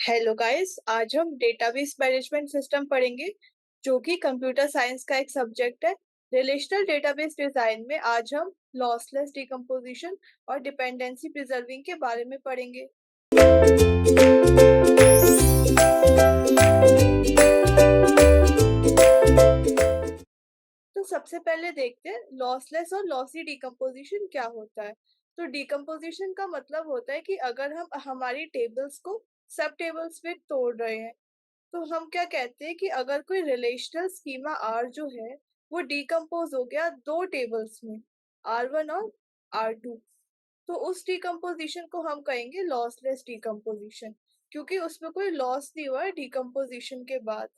Hello guys, आज हम database management system पढ़ेंगे जो कि कंप्यूटर साइंस का एक सब्जेक्ट है। रिलेशनल डेटाबेस डिजाइन में आज हम लॉसलेस डिकम्पोजिशन और डिपेंडेंसी प्रिजर्विंग के बारे में पढ़ेंगे। तो सबसे पहले देखते हैं लॉसलेस और लॉसी डिकम्पोजिशन क्या होता है। तो डिकम्पोजिशन का मतलब होता है कि अगर हम हमारी टेबल्स को सब टेबल्स में तोड़ रहे हैं, तो हम क्या कहते हैं कि अगर कोई रिलेशनल स्कीमा आर जो है वो डिकम्पोज हो गया दो टेबल्स में, R1 और R2, तो उस डिकम्पोजिशन को हम कहेंगे लॉसलेस डिकम्पोजिशन, क्योंकि उसमें कोई लॉस नहीं हुआ है डिकम्पोजिशन के बाद।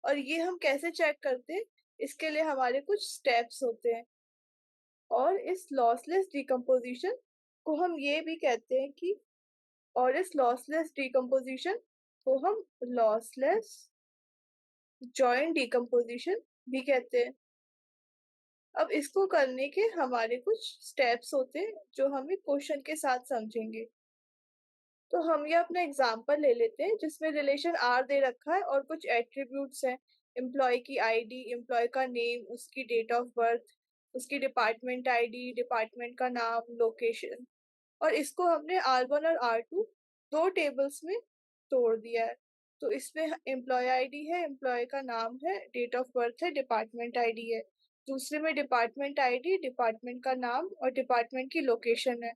और ये हम कैसे चेक करते हैं, इसके लिए हमारे कुछ स्टेप्स होते हैं। और इस लॉसलेस डिकम्पोजिशन को हम ये भी कहते हैं कि और इस लॉसलेस डिकम्पोजिशन को हम लॉसलेस जॉइंट डिकम्पोजिशन भी कहते हैं। अब इसको करने के हमारे कुछ स्टेप्स होते हैं जो हम एक क्वेश्चन के साथ समझेंगे। तो हम ये अपना एग्जांपल ले लेते हैं जिसमें रिलेशन आर दे रखा है और कुछ एट्रीब्यूट्स हैं। एम्प्लॉय की आईडी, एम्प्लॉय का नेम, उसकी डेट ऑफ बर्थ, उसकी डिपार्टमेंट आईडी, डिपार्टमेंट का नाम, लोकेशन। और इसको हमने R1 और R2 दो टेबल्स में तोड़ दिया है। तो इसमें एम्प्लॉय आईडी है, एम्प्लॉय का नाम है, डेट ऑफ बर्थ है, डिपार्टमेंट आईडी है। दूसरे में डिपार्टमेंट आईडी, डिपार्टमेंट का नाम और डिपार्टमेंट की लोकेशन है।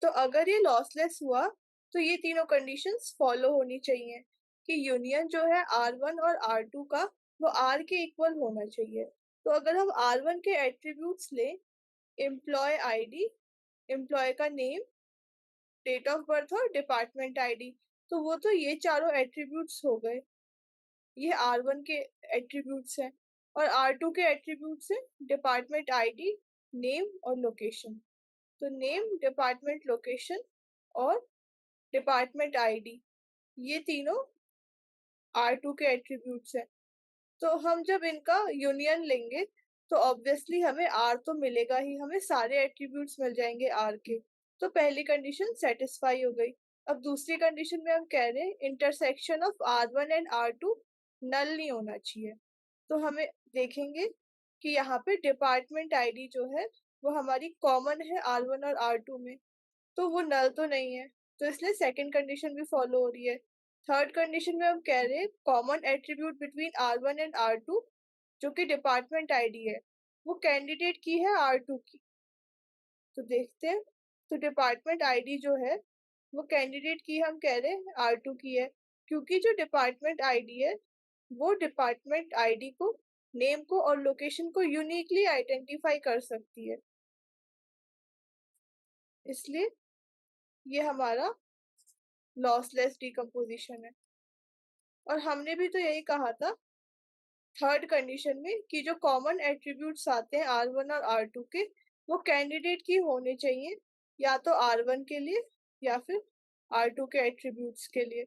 तो अगर ये लॉसलेस हुआ तो ये तीनों कंडीशंस फॉलो होनी चाहिए कि यूनियन जो है R1 और R2 का वो R के इक्वल होना चाहिए। तो अगर हम R1 के एट्रीब्यूट्स ले, एम्प्लॉय आईडी, एम्प्लॉय का नेम, डेट ऑफ बर्थ और डिपार्टमेंट आईडी, तो वो तो ये चारों एट्रीब्यूट्स हो गए, ये R1 के एट्रीब्यूट्स हैं। और R2 के एट्रीब्यूट्स हैं डिपार्टमेंट आईडी, नेम और लोकेशन। तो नेम, डिपार्टमेंट, लोकेशन और डिपार्टमेंट आईडी, ये तीनों R2 के एट्रीब्यूट्स हैं। तो हम जब इनका यूनियन लेंगे तो ऑब्वियसली हमें R तो मिलेगा ही, हमें सारे एट्रीब्यूट्स मिल जाएंगे R के। तो पहली कंडीशन सेटिस्फाई हो गई। अब दूसरी कंडीशन में हम कह रहे हैं intersection of R1 and R2 नल नहीं होना चाहिए। तो हमें देखेंगे कि यहाँ पे डिपार्टमेंट आईडी जो है वो हमारी कॉमन है R1 और R2 में, तो वो नल तो नहीं है, तो इसलिए सेकंड कंडीशन भी फॉलो हो रही है। थर्ड कंडीशन में हम कह रहे हैं common attribute between R1 and R2 जो कि डिपार्टमेंट आईडी है, वो कैंडिडेट की है R2 की। तो देखते हैं, तो डिपार्टमेंट आईडी जो है वो कैंडिडेट की हम कह रहे हैं R2 की है, क्योंकि जो डिपार्टमेंट आईडी है वो डिपार्टमेंट आईडी को, नेम को और लोकेशन को यूनिकली आइडेंटिफाई कर सकती है, इसलिए ये हमारा लॉसलेस डिकम्पोजिशन है। और हमने भी तो यही कहा था थर्ड कंडीशन में कि जो कॉमन एट्रीब्यूट्स आते हैं R1 और R2 के, वो कैंडिडेट की होने चाहिए, या तो R1 के लिए या फिर R2 के एट्रीब्यूट्स के लिए।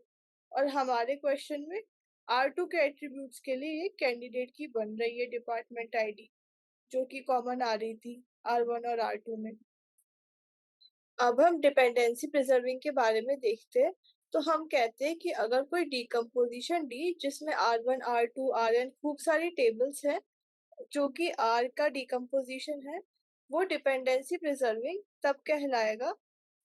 और हमारे क्वेश्चन में R2 के एट्रीब्यूट्स के लिए ये कैंडिडेट की बन रही है डिपार्टमेंट आईडी, जो कि कॉमन आ रही थी R1 और R2 में। अब हम डिपेंडेंसी प्रिजर्विंग के बारे में देखते हैं। तो हम कहते हैं कि अगर कोई डिकम्पोजिशन डी जिसमें R1, R2, Rn खूब सारी टेबल्स हैं जो कि R का डिकम्पोजिशन है, वो डिपेंडेंसी प्रिजर्विंग तब कहलाएगा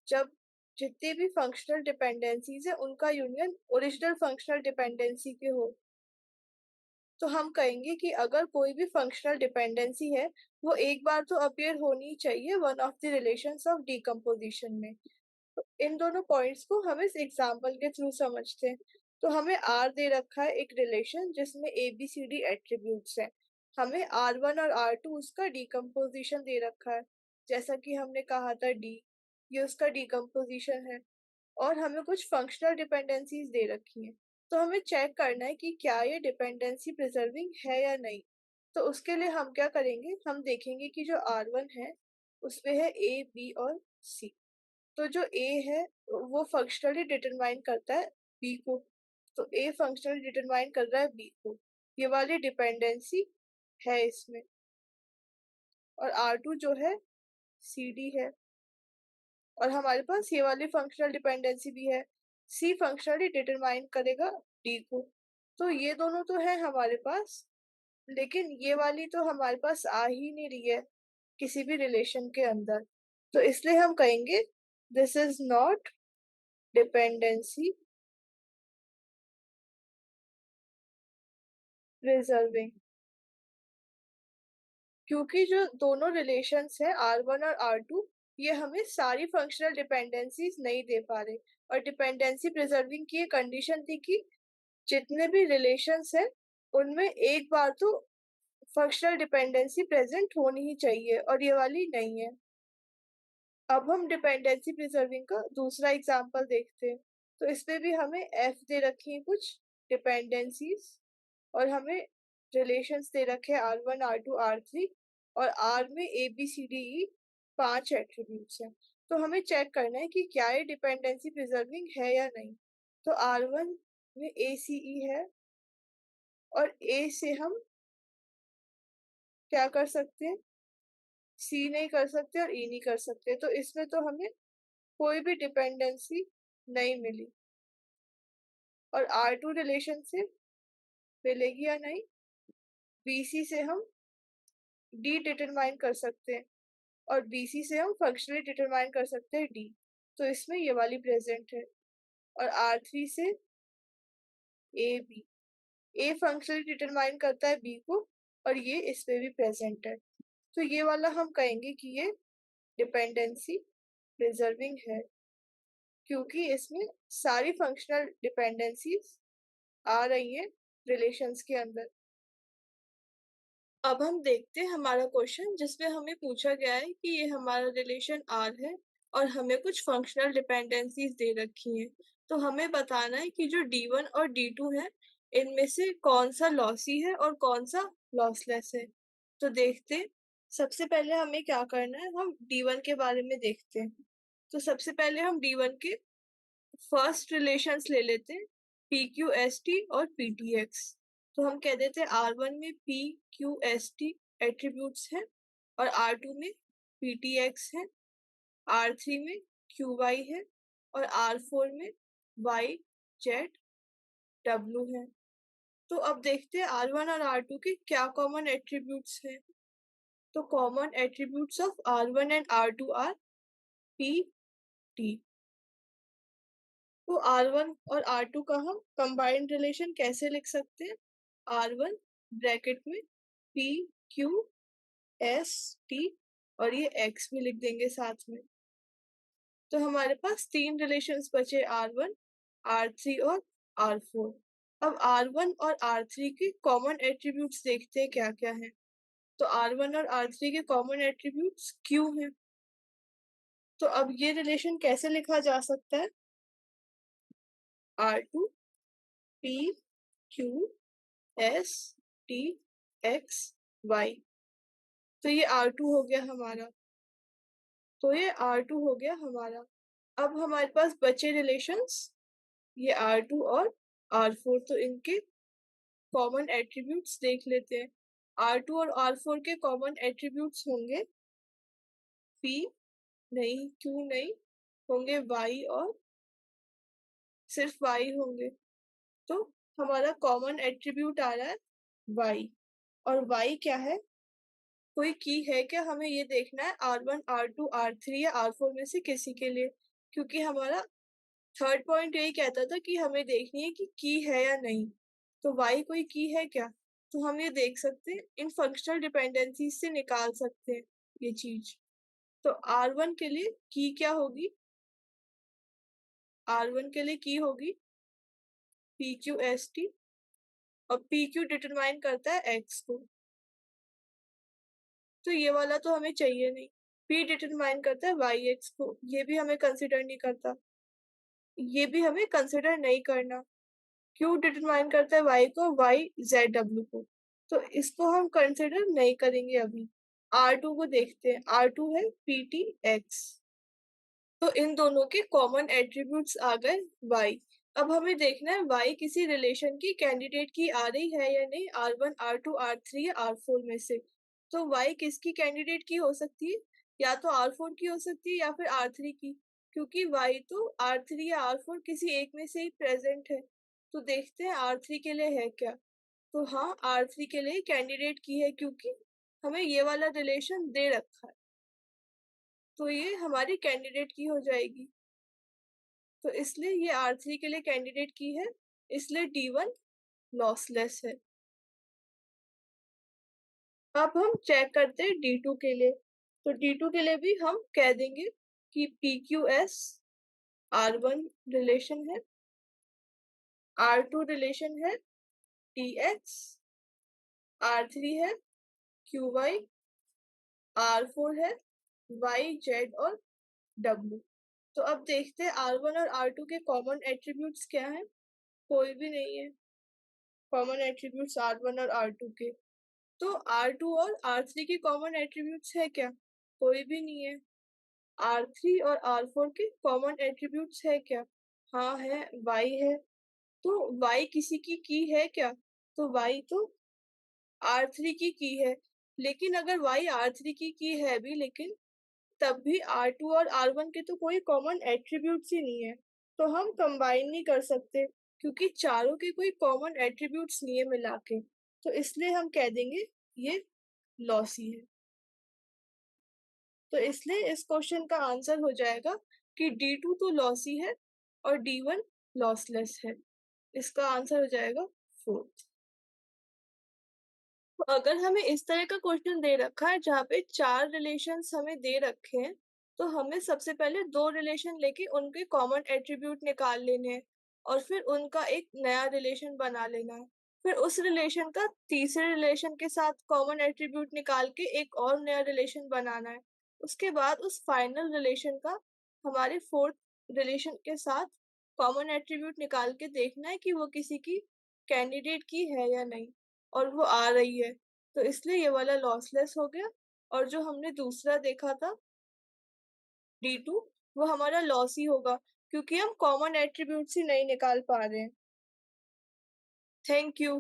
जब जितनी भी फंक्शनल डिपेंडेंसीज है उनका यूनियन ओरिजिनल फंक्शनल डिपेंडेंसी के हो। तो हम कहेंगे कि अगर कोई भी फंक्शनल डिपेंडेंसी है वो एक बार तो अपीयर होनी चाहिए one of the relations of decomposition में। तो इन दोनों पॉइंट्स को हम इस एग्जांपल के थ्रू समझते हैं। तो हमें R दे रखा है एक रिलेशन जिसमें ABCD एट्रीब्यूट्स हैं। हमें R1 और R2 उसका डिकम्पोजिशन दे रखा है, जैसा कि हमने कहा था D, ये उसका डिकम्पोजिशन है। और हमें कुछ फंक्शनल डिपेंडेंसीज दे रखी हैं, तो हमें चेक करना है कि क्या ये डिपेंडेंसी प्रिजर्विंग है या नहीं। तो उसके लिए हम क्या करेंगे, हम देखेंगे कि जो R1 है उसमें है A, B और C। तो जो A है वो फंक्शनली डिटरमाइन करता है B को, तो A फंक्शनली डिटरमाइन कर रहा है B को, ये वाली डिपेंडेंसी है इसमें। और R2 जो है CD है, और हमारे पास ये वाली फंक्शनल डिपेंडेंसी भी है, C फंक्शनली डिटरमाइन करेगा D को। तो ये दोनों तो है हमारे पास, लेकिन ये वाली तो हमारे पास आ ही नहीं रही है किसी भी रिलेशन के अंदर। तो इसलिए हम कहेंगे this is not dependency preserving, क्योंकि जो दोनों रिलेशंस है R1 और R2, ये हमें सारी फंक्शनल डिपेंडेंसीज नहीं दे पा रहे। और डिपेंडेंसी प्रिजर्विंग की कंडीशन थी कि जितने भी रिलेशंस है उनमें एक बार तो फंक्शनल डिपेंडेंसी प्रेजेंट होनी ही चाहिए, और ये वाली नहीं है। अब हम डिपेंडेंसी प्रिजर्विंग का दूसरा एग्जांपल देखते हैं। तो इसमें भी हमें एफ दे रखी है कुछ डिपेंडेंसीज, और हमें रिलेशंस दे रखे हैं R1 R2 R3, और R में ABCDE 5 एट्रीब्यूट्स हैं। तो हमें चेक करना है कि क्या ये डिपेंडेंसी प्रिजर्विंग है या नहीं। तो R1 में ACE है, और A से हम क्या कर सकते हैं, C नहीं कर सकते और E नहीं कर सकते। तो इसमें तो हमें कोई भी डिपेंडेंसी नहीं मिली। और R2 रिलेशन से मिलेगी या नहीं, BC से हम D डिटरमाइन कर सकते हैं, और BC से हम फंक्शनली डिटरमाइन कर सकते हैं D। तो इसमें ये वाली प्रेजेंट है। और R3 से AB, A फंक्शनली डिटरमाइन करता है B को, और ये इसमें भी प्रेजेंट है। तो ये वाला हम कहेंगे कि ये डिपेंडेंसी प्रिजर्विंग है, क्योंकि इसमें सारी फंक्शनल डिपेंडेंसीज आ रही है रिलेशंस के अंदर। अब हम देखते हैं हमारा क्वेश्चन, जिसमें हमें पूछा गया है कि ये हमारा रिलेशन R है और हमें कुछ फंक्शनल डिपेंडेंसीज दे रखी हैं। तो हमें बताना है कि जो D1 और D2 है, इनमें से कौन सा लॉसी है और कौन सा लॉसलेस है। तो देखते हैं, सबसे पहले हमें क्या करना है, हम D1 के बारे में देखते हैं। तो सबसे पहले हम D1 के फर्स्ट रिलेशंस ले लेते हैं, PQST और PTX। तो हम कह देते हैं R1 में PQST एट्रीब्यूट्स हैं, और R2 में PTX है, R3 में QY है, और R4 में YZW है। तो अब देखते हैं R1 और R2 के क्या कॉमन एट्रीब्यूट्स हैं। तो common attributes of R1 and R2 are PT। तो R1 और R2 का हम कंबाइंड रिलेशन कैसे लिख सकते हैं, R1 ब्रैकेट में PQST, और ये X भी लिख देंगे साथ में। तो हमारे पास तीन रिलेशंस बचे, R1, R3 और R4। अब R1 और R3 के कॉमन एट्रीब्यूट्स देखते हैं क्या क्या है। तो R1 और R3 के कॉमन एट्रीब्यूट्स Q हैं। तो अब ये रिलेशन कैसे लिखा जा सकता है, R2 PQSTXY। तो ये R2 हो गया हमारा। अब हमारे पास बचे रिलेशंस ये R2 और R4। तो इनके कॉमन एट्रीब्यूट्स देख लेते हैं। R2 और R4 के कॉमन एट्रीब्यूट्स होंगे P नहीं, Q नहीं, होंगे Y, और सिर्फ Y होंगे। तो हमारा कॉमन एट्रीब्यूट आ रहा है Y। और Y क्या है, कोई की है क्या, हमें ये देखना है R1 R2 R3 या R4 में से किसी के लिए, क्योंकि हमारा थर्ड पॉइंट यही कहता था कि हमें देखनी है कि की है या नहीं। तो Y कोई की है क्या, तो हम ये देख सकते हैं, इन फंक्शनल डिपेंडेंसी से निकाल सकते हैं ये चीज। तो R1 के लिए की क्या होगी, R1 के लिए की होगी PQST, और PQ डिटरमाइन करता है X को। तो ये वाला तो हमें चाहिए नहीं। P डिटरमाइन करता है YX को, ये भी हमें कंसिडर नहीं करता, ये भी हमें कंसिडर नहीं करना। Q डिटरमाइन करता है Y को, YZW को, तो इसको हम कंसिडर नहीं करेंगे अभी। R2 को देखते हैं, R2 है PTX। तो इन दोनों के कॉमन एट्रीब्यूट्स आ गए Y। अब हमें देखना है Y किसी रिलेशन की कैंडिडेट की आ रही है या नहीं, R1 R2 R3 या R4 में से। तो Y किसकी कैंडिडेट की हो सकती है, या तो R4 की हो सकती है या फिर R3 की। क्योंकि y तो R3 या R4 किसी एक में से ही प्रेजेंट है। तो देखते हैं R3 के लिए है क्या। तो हाँ, R3 के लिए कैंडिडेट की है, क्योंकि हमें ये वाला रिलेशन दे रखा है, तो ये हमारी कैंडिडेट की हो जाएगी। तो इसलिए ये R3 के लिए कैंडिडेट की है, इसलिए D1 लॉसलेस है। अब हम चेक करते हैं D2 के लिए। तो D2 के लिए भी हम कह देंगे कि PQS R1 रिलेशन है, R2 रिलेशन है TX, R3 है QY, R4 है YZ और W। तो अब देखते हैं R1 और R2 के कॉमन एट्रीब्यूट्स क्या हैं। कोई भी नहीं है कॉमन एट्रीब्यूट्स R1 और R2 के। तो R2 और R3 के कॉमन एट्रीब्यूट्स है क्या? कोई भी नहीं है। R3 और R4 के कॉमन एट्रीब्यूट्स है क्या? हाँ है, Y है। तो Y किसी की है क्या? तो Y तो R3 की है। लेकिन अगर Y R3 की है भी, लेकिन तब भी R2 और R1 के तो कोई कॉमन एट्रीब्यूट्स ही नहीं है, तो हम कंबाइन नहीं कर सकते, क्योंकि चारों के कोई कॉमन एट्रीब्यूट्स नहीं है मिला के। तो इसलिए हम कह देंगे ये लॉसी है। तो इसलिए इस क्वेश्चन का आंसर हो जाएगा कि D2 तो लॉसी है और D1 लॉसलेस है। इसका आंसर हो जाएगा 4th। तो अगर हमें इस तरह का क्वेश्चन दे रखा है जहाँ पे 4 रिलेशंस हमें दे रखे हैं, तो हमें सबसे पहले 2 रिलेशन लेके उनके कॉमन एट्रीब्यूट निकाल लेने हैं और फिर उनका एक नया रिलेशन बना लेना है। फिर उस रिलेशन का तीसरे रिलेशन के साथ कॉमन एट्रीब्यूट निकाल के एक और नया रिलेशन बनाना है। उसके बाद उस फाइनल रिलेशन का हमारे 4th रिलेशन के साथ कॉमन एट्रीब्यूट निकाल के देखना है कि वो किसी की कैंडिडेट की है या नहीं, और वो आ रही है। तो इसलिए ये वाला लॉसलेस हो गया। और जो हमने दूसरा देखा था D2, वो हमारा लॉस ही होगा, क्योंकि हम कॉमन एट्रीब्यूट्स ही नहीं निकाल पा रहे हैं। Thank you.